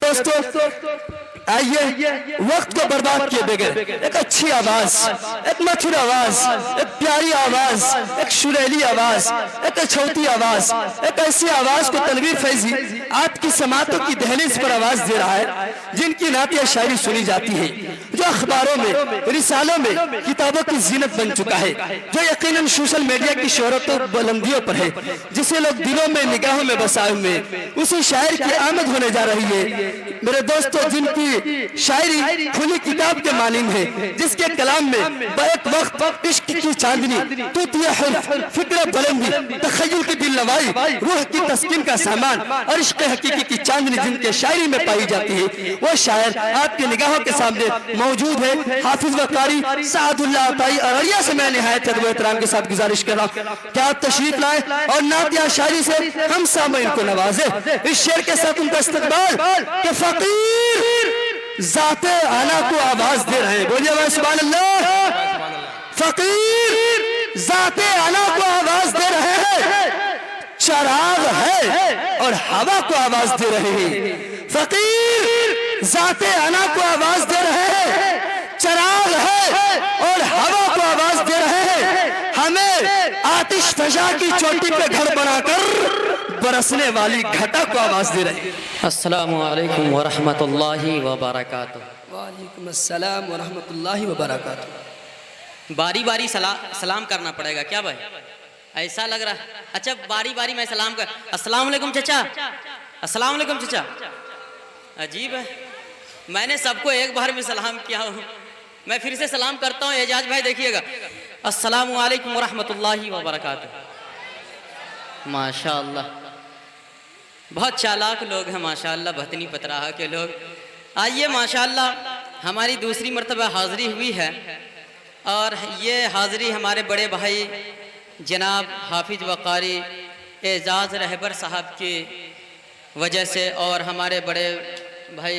दोस्तों आइए वक्त को बर्बाद किए बगैर एक अच्छी आवाज, एक मधुर आवाज, एक प्यारी आवाज, एक सुरीली आवाज, एक अछूती आवाज, एक ऐसी आवाज को तनवीर फैजी आपकी समातों की दहलीज पर आवाज दे रहा है, जिनकी नातिया शायरी सुनी जाती है, जो अखबारों में, रिसालों में, किताबों की जीनत बन चुका है, जो यकीनन सोशल मीडिया की शोहरत और बुलंदियों पर है, जिसे लोग दिलों में, निगाहों में बसाए हुए, उसी शायर की आमद होने जा रही है। मेरे दोस्तों, जिनकी शायरी खुली किताब के मानिंद है, जिसके कलाम में बैक वक्त इश्क की चांदनी, तूतिया हुर्फ, फिक्र बुलंदी, तखय्युल की दिल नवाई, रूह की तस्कीन का सामान और इश्क हकीकी की चांदनी जिनके शायरी में पाई जाती है, वो शायर आपकी निगाहों के सामने मौजूद है। हाफिज व कारी सादुल्लाह अताई अररिया से मैं निहायत अदब एहतराम के साथ गुजारिश कर रहा हूँ कि आप तशरीफ लाए और नातिया शायरी से हम सामईन को नवाजे। इस शेर के साथ उनका इस्तकबाल के फकीर ज़ाते आला को आवाज दे रहे हैं। बोलिए भाई सुभान अल्लाह। फकीर ज़ाते आला को आवाज दे रहे हैं, चराग है और हवा को आवाज दे रहे हैं। फकीर ज़ाते आला को आवाज दे रहे हैं, चराग है और हवा को आवाज दे रहे हैं। हमें आतिश फजा की चोटी पे घर बनाकर बरसने वाली घटा को आवाज दे रहे हैं। अस्सलामु अलैकुम व रहमतुल्लाहि व बरकातुहू। वालेकुम अस्सलाम व रहमतुल्लाहि व बरकातुहू। बारी बारी सलाम करना पड़ेगा क्या भाई? ऐसा लग रहा है। अच्छा, बारी बारी मैं सलाम कर। अस्सलाम वालेकुम चचा, अस्सलाम वालेकुम चचा। अजीब है, मैंने सबको एक बार में सलाम किया हूँ, मैं फिर से सलाम करता हूँ। एजाज भाई देखिएगा, अस्सलामु अलैकुम व रहमतुल्लाहि व बरकातुहू। माशाअल्लाह, बहुत चालाक लोग हैं माशाअल्लाह, भतनी पतराहा के लोग। आइए माशाअल्लाह, हमारी दूसरी मर्तबा हाज़री हुई है और ये हाज़री हमारे बड़े भाई जनाब हाफिज व कारी एजाज रहबर साहब की वजह से और हमारे बड़े भाई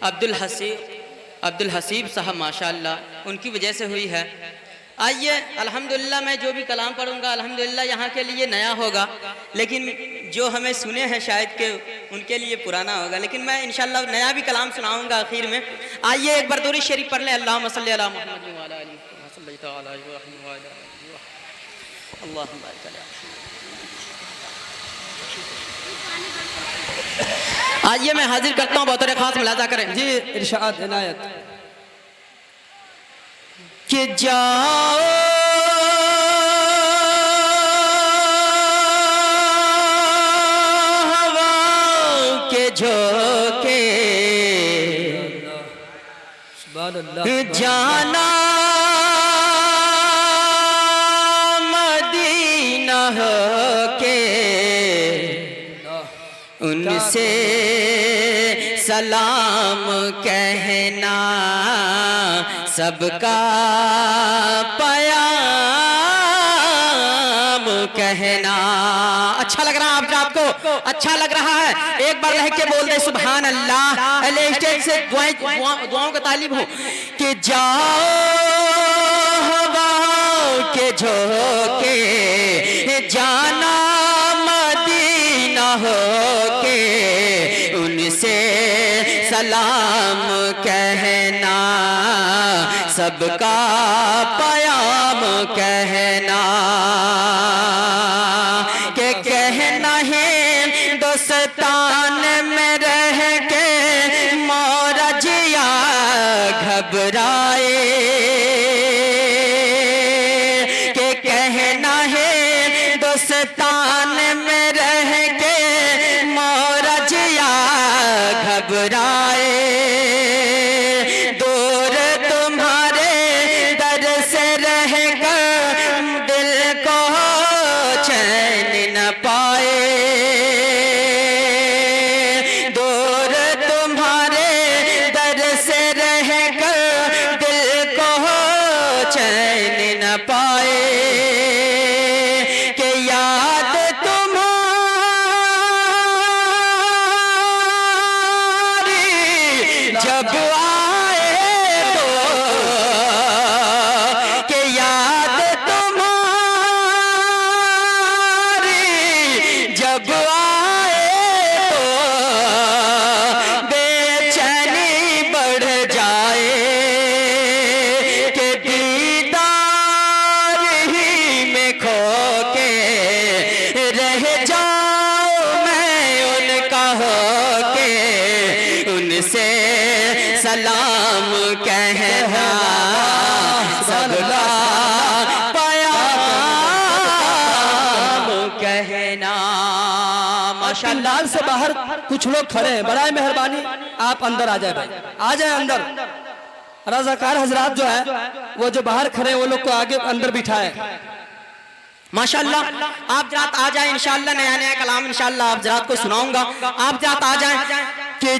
अब्दुल हसीब साहब माशाअल्लाह उनकी वजह से हुई है। आइए अल्हम्दुलिल्लाह, मैं जो भी कलाम पढ़ूंगा अल्हम्दुलिल्लाह यहाँ के लिए नया होगा, लेकिन जो हमें सुने हैं शायद के उनके लिए पुराना होगा, लेकिन मैं इंशाअल्लाह नया भी कलाम सुनाऊंगा आखिर में। आइए एक बार दुरूद शरीफ पढ़ लें। अल्लाहुम्मा सल्ली अला मुहम्मद व अला आलि अल्लाहुम्मा बारिक अला। आइए मैं हाजिर करता हूँ, बतौर खास मुलाजा करें जी। इरशाद इनायत कि जाओ हवा के झोंके, जाना मदीना के, उनसे सलाम कहना सबका पयाम कहना। अच्छा लग रहा है आपको? अच्छा लग रहा है? एक बार लह के बोल दे सुभान अल्लाह। स्टेज से दुआओं का तालिब हो कि जाओ हवा के झोंके, जाना मदीना हो के, उनसे सलाम कहना सबका पयाम कहना। के कहना है दोस्तान में रह के मोरजिया घबराए, के कहना है दोस्तान में रह के मोरजिया घबराए। दूर तुम्हारे दर से रह कर दिल को चैन न पाए, दूर तुम्हारे दर से रह कर दिल को चैन न पाए। कि याद जब आए तो, के याद तुम्हारी जब आए तो, सलाम कहना सबका पयाम कहना। माशाअल्लाह से बाहर कुछ लोग खड़े हैं, बड़ा मेहरबानी आप अंदर आ जाए भाई, आ जाए अंदर। रज़ाकार हजरात जो है वो जो बाहर खड़े हैं वो लोग को आगे अंदर बिठाए। माशाअल्लाह आप जरात आ जाए, इंशाअल्लाह नया नया कलाम इंशाअल्लाह आप जरात को सुनाऊंगा। आप जरात आ जाए कि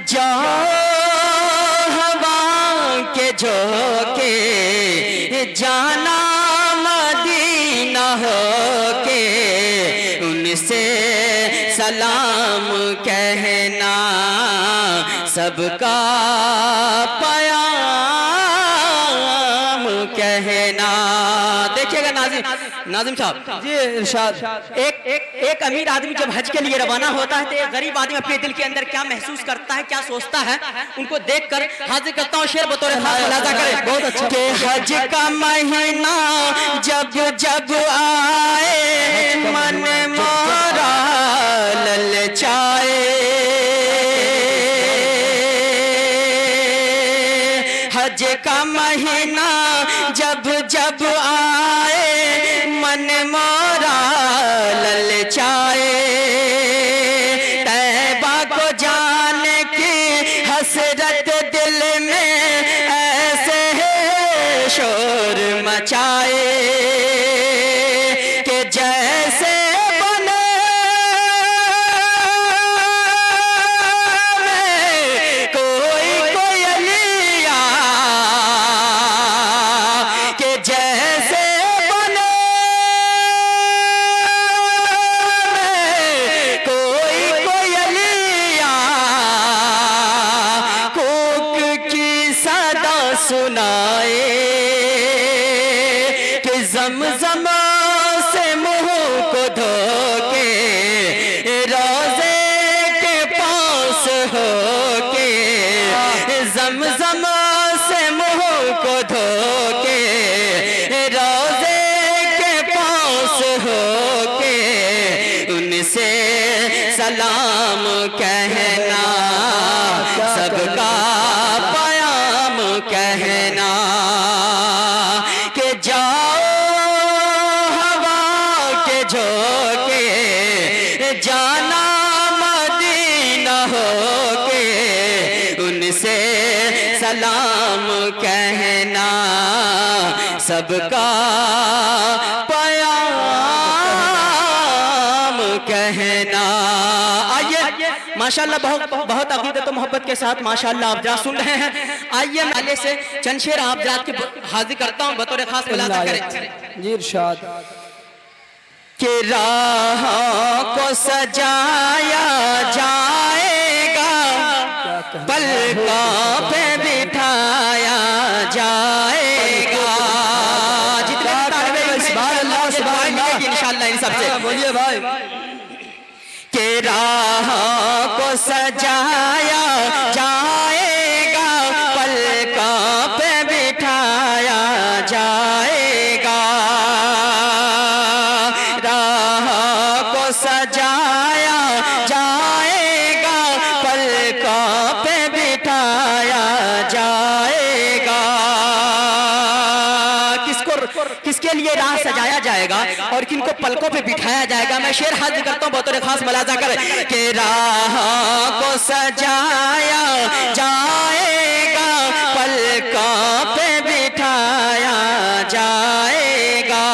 हवा के झोंके जाना मदीना हो के उनसे सलाम कहना सबका पयाम कहना। देखिएगा नाजिम साहब जी इरशाद। एक अमीर आदमी जब हज के लिए रवाना होता है तो एक गरीब आदमी अपने दिल के अंदर क्या महसूस करता है, क्या सोचता है, उनको देखकर हाजिर करता हूँ शेर बतौर खास मुलाजा करें। बहुत अच्छा। कि हज का महीना जब जब आए मन मोरा ललचाए, हज का महीना जब जब आए मन मोरा ललचाए, तैबा को जाने की हसरत दिल में ऐसे शोर मचाए कि जैसे बने कोई कोयलिया, कि जैसे बने कोई कोयलिया कूक की सदा सुनाए, कि ज़मज़म से मुंह को धो के रोज़े के पास हो के, ज़मज़म से मुंह को धो के रोज़े के पास हो के उनसे सलाम कहना सबका पयाम कहना। कि जाओ हवा के झोंके जाना मदीना हो के उनसे सलाम कहना सबका पयाम कहना। आइए माशाअल्लाह बहुत अकीदत और मोहब्बत के साथ माशाअल्लाह आप जरा सुन रहे हैं। आइए नाले से चंद शेर आप जरा के हाजिर करता हूँ बतौर खास मुलाजा करें। जी इरशाद। कि राहों को सजाया जाएगा पलकों पे बिठाया जाएगा। जितने तालिबे इल्म इंशाअल्लाह इन सबसे बोलिए भाई। कि राहों को सजाया जाएगा पलकों पे बिठाया जाएगा, राहों को सजाया जाएगा पलकों पे बिठाया जाएगा। किसके लिए राह सजाया जाएगा और किनको पलकों पे बिठाया जाएगा। मैं शेर हाजिर करता हूँ बतौर खास मुलाजा कर कि राहों को सजाया जाएगा पलकों पे बिठाया जाएगा,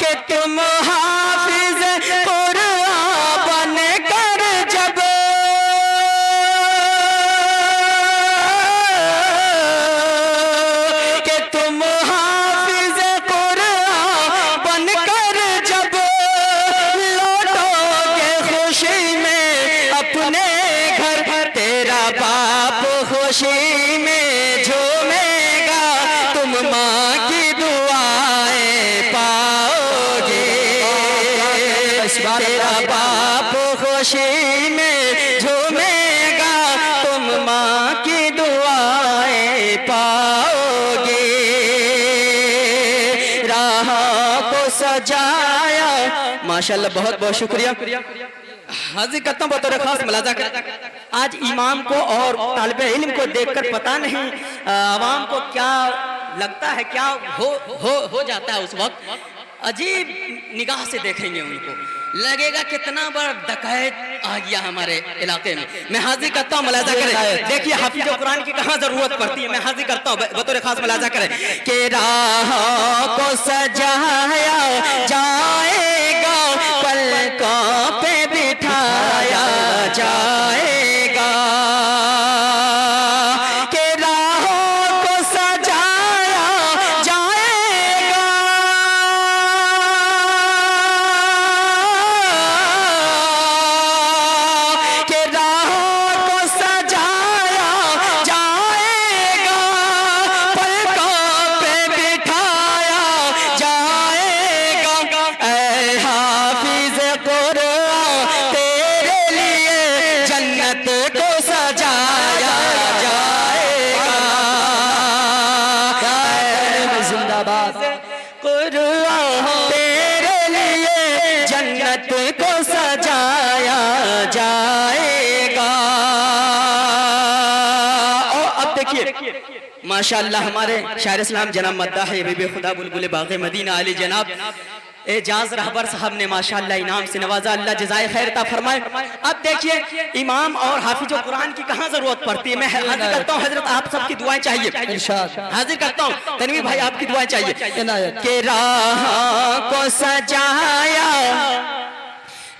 कि तुम हाफिज कुरान बनकर जब खुशी में झूमेगा तुम माँ की दुआएं पाओगे, तेरा बाप खुशी में झूमेगा तुम माँ की दुआएं पाओगे। राहों को सजाया माशाल्लाह बहुत बहुत शुक्रिया। हाजिर करता हूँ बतौर खास मुलाजा कर। आज इमाम को और तालिबे इल्म को देखकर पता नहीं आवाम को क्या लगता है, क्या हो जाता है। उस वक्त अजीब निगाह से देखेंगे उनको, लगेगा कितना बड़ा डकैत आ गया हमारे इलाके में। मैं हाजिर करता हूँ, मुलाजा करें। देखिए हाफिज कुरान की कहाँ जरूरत पड़ती है, मैं हाजिर करता हूँ, बतौर खास मुलाजा करें कि राहों को सजाया जाएगा, पलकों पे बिठाया जाएगा, कि राहों को सजाया जाएगा, कि राहों को सजाया जाएगा, पलकों पे बिठाया जाएगा। ऐ हाफिज कुरान तेरे लिए जन्नत को सजाया जाएगा। जिंदाबाद। कुरान तेरे लिए जन्नत को सजाया जाएगा। और अब देखिए माशाअल्लाह हमारे शायर इस्लाम जनाब मद्दाह बीबी खुदा बुलबुल बाग़े मदीना अली जनाब एजाज रहबर साहब ने माशाअल्लाह इनाम से नवाजा, अल्लाह जज़ाए खैर ता फरमाए। अब देखिए इमाम और हाफिज कुरान की कहाँ जरूरत पड़ती है। मैं हाजिर करता हूँ हजरत, आप सबकी दुआएं चाहिए, हाजिर करता हूँ तनवीर भाई आपकी दुआएं चाहिए। कि राह को सजाया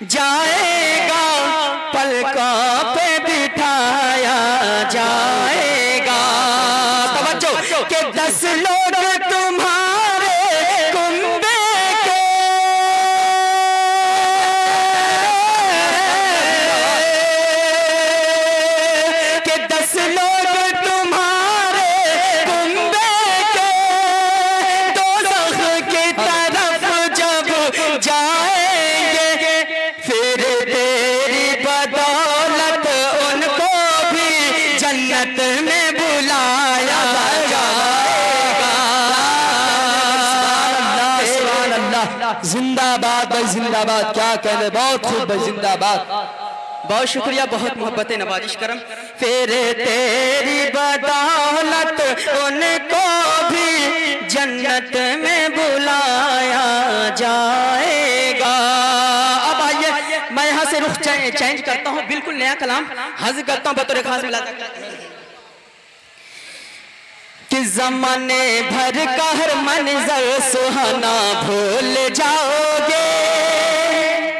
जाएगा, पलकों पे बिठाया जाएगा। तवज्जो कि 10 लोग तुम्हारे कुंबे के, कि 10 लोग तुम्हारे कुंबे के दोज़ख की तरफ जब जाएंगे, फिर तेरी बदौलत उनको भी जन्नत में बुलाया जाएगा। जिंदाबाद भाई जिंदाबाद, क्या कहने, बहुत खूब भाई जिंदाबाद। बहुत शुक्रिया, बहुत मोहब्बत नवाजिश करम। फिर तेरी बदौलत उनको भी जन्नत में बुलाया जाएगा। अब आइए मैं यहाँ से रुख चेंज करता हूँ, बिल्कुल नया कलाम हाजिर करता हूँ बतौर खास मिला कि ज़माने भर का हर मंज़र सुहाना भूल जाओगे।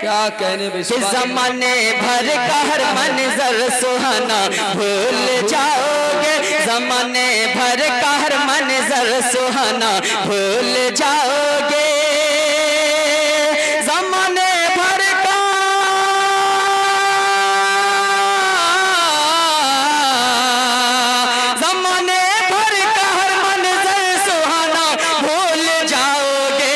क्या कहने भाई, कि ज़माने भर का हर मंज़र सुहाना भूल जाओगे, ज़माने भर का हर मंज़र सुहाना भूल जाओगे, ज़माने भर का ज़माने भर का हर मंज़र सुहाना भूल जाओगे,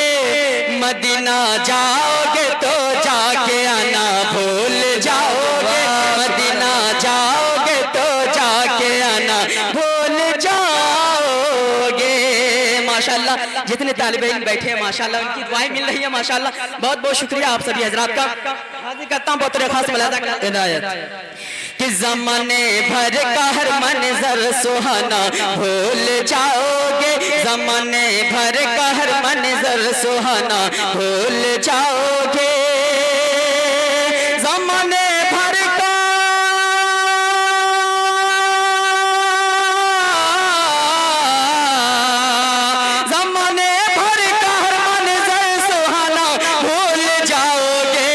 मदीना जाओगे तो जाके आना भूल जाओगे, मदीना जाओगे तो जाके आना भूल जाओगे। माशाअल्लाह जितने तालिबे इल्म बैठे हैं माशाअल्लाह उनकी दुआएं मिल रही है माशाअल्लाह। बहुत बहुत शुक्रिया आप सभी हजरात का। हाजिर करता हूँ बहुत खास मुलाजा इनायत। कि ज़माने भर का हर मंज़र सुहाना भूल जाओगे, ज़माने भर का हर मंज़र सुहाना भूल जाओगे, ज़माने भर का ज़माने भर का हर मंज़र सुहाना भूल जाओगे,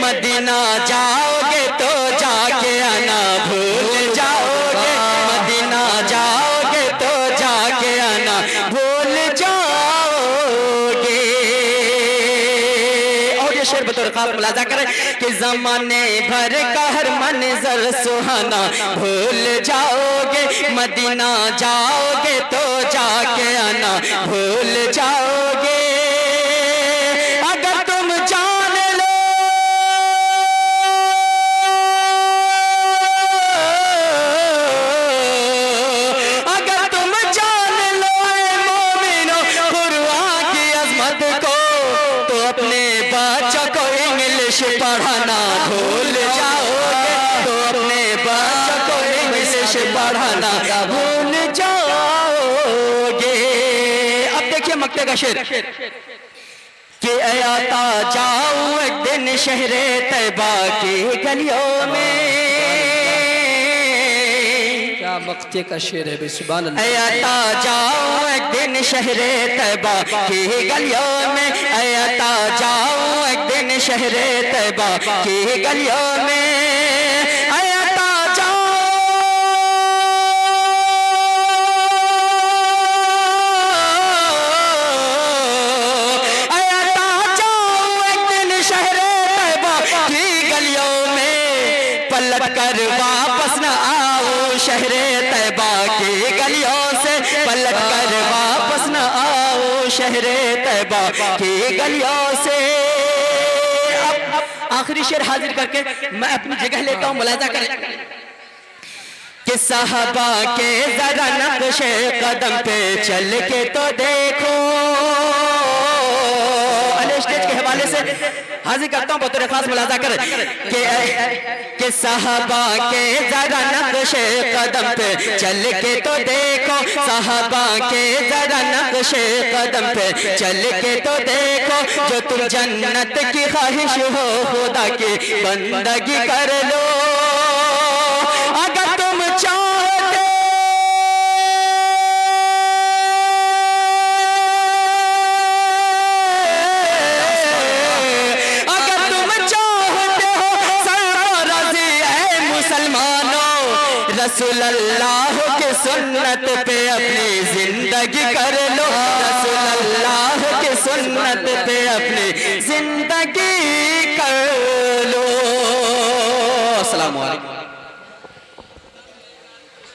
मदीना जाओगे तो जाके आना भूल जाओगे, मदीना जाओगे तो जाके आना भूल जाओगे। और ये शेर बतौर खास मुलाजा करें कि ज़माने भर का हर मंज़र सुहाना भूल जाओगे, मदीना जाओगे तो जाके आना भूल जाओगे। अगर तुम जान लो अगर तुम जान लो मोमिनो कुरान की अज़मत को, तो अपने बच्चों को इंग्लिश पढ़ाना भूल जाओगे, तो अपने बच्चों पढ़ाना भूल जाओगे। अब देखिए मक्ते का शेर कि आता जाऊं एक दिन शहरे तैबा की गलियों में। क्या मक्ते का शेर है, सुभान अल्लाह। आता जाऊं एक दिन शहरे तैबा की गलियों में, आता जाऊं एक दिन शहरे तैबा की गलियों में, आता जाऊं एक दिन शहरे तैबा की गलियों में, पलट कर वापस न आओ शहरे तैबा की गलियों से, पलट कर वापस न आओ शहरे तैबा की गलियों से। अब आखिरी शेर हाजिर करके मैं अपनी जगह लेता हूं, मुलाहिजा करें कि साहबा के जरा नक्शे कदम पे चल के तो देखो। स्टेज के हवाले से हाजिर करता हूं, बतौर खास मुलाहिजा करें कि साहबा के जरा नक्शे कदम पे चल के तो देखो, साहबा के जरा नक्शे कदम पे चल के तो देखो, जो तुम जन्नत की ख्वाहिश हो खुदा की बंदगी कर लो। अगर तुम चाहते रसूल अल्लाह के सुन्नत पे अपनी जिंदगी कर लो, रसूल अल्लाह के सुन्नत पे अपनी जिंदगी